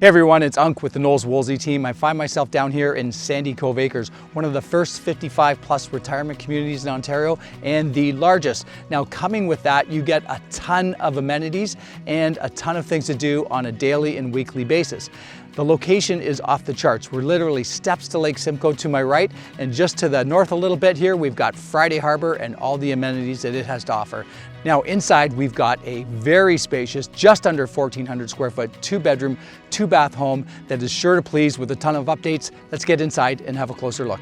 Hey everyone, it's Unc with the Knowles Woolsey team. I find myself down here in Sandycove Acres, one of the first 55 plus retirement communities in Ontario and the largest. Now coming with that, you get a ton of amenities and a ton of things to do on a daily and weekly basis. The location is off the charts. We're literally steps to Lake Simcoe to my right, and just to the north a little bit here, we've got Friday Harbor and all the amenities that it has to offer. Now inside, we've got a very spacious, just under 1,400 square foot, 2-bedroom, 2-bath home that is sure to please with a ton of updates. Let's get inside and have a closer look.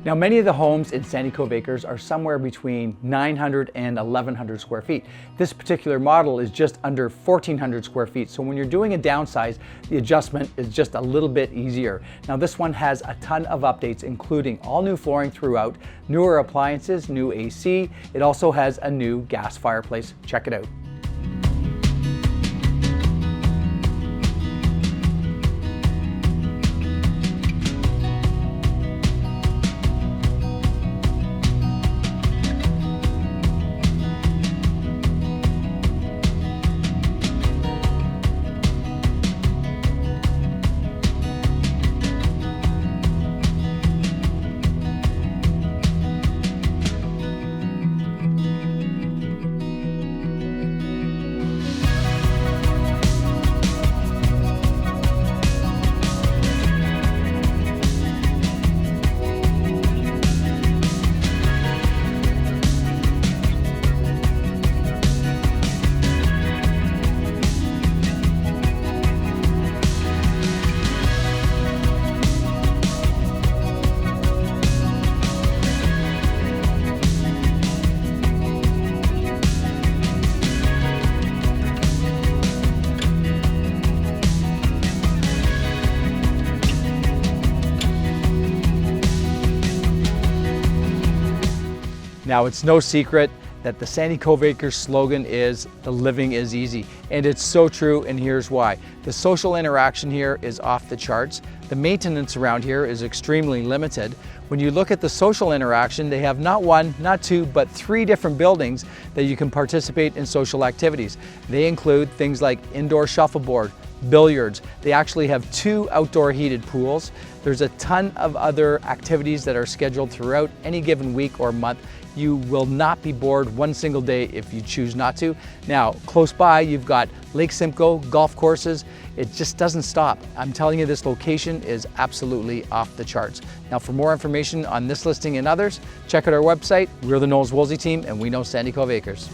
Now, many of the homes in Sandycove Acres are somewhere between 900 and 1,100 square feet. This particular model is just under 1,400 square feet. So when you're doing a downsize, the adjustment is just a little bit easier. Now, this one has a ton of updates, including all new flooring throughout, newer appliances, new AC. It also has a new gas fireplace. Check it out. Now, it's no secret that the Sandycove Acres slogan is, "The living is easy." And it's so true, and here's why. The social interaction here is off the charts. The maintenance around here is extremely limited. When you look at the social interaction, they have not one, not two, but 3 different buildings that you can participate in social activities. They include things like indoor shuffleboard, billiards. They actually have 2 outdoor heated pools. There's a ton of other activities that are scheduled throughout any given week or month. You will not be bored one single day if you choose not to. Now, close by, you've got Lake Simcoe, golf courses. It just doesn't stop. I'm telling you, this location is absolutely off the charts. Now, for more information on this listing and others, check out our website. We're the Knowles Woolsey team, and we know Sandycove Acres.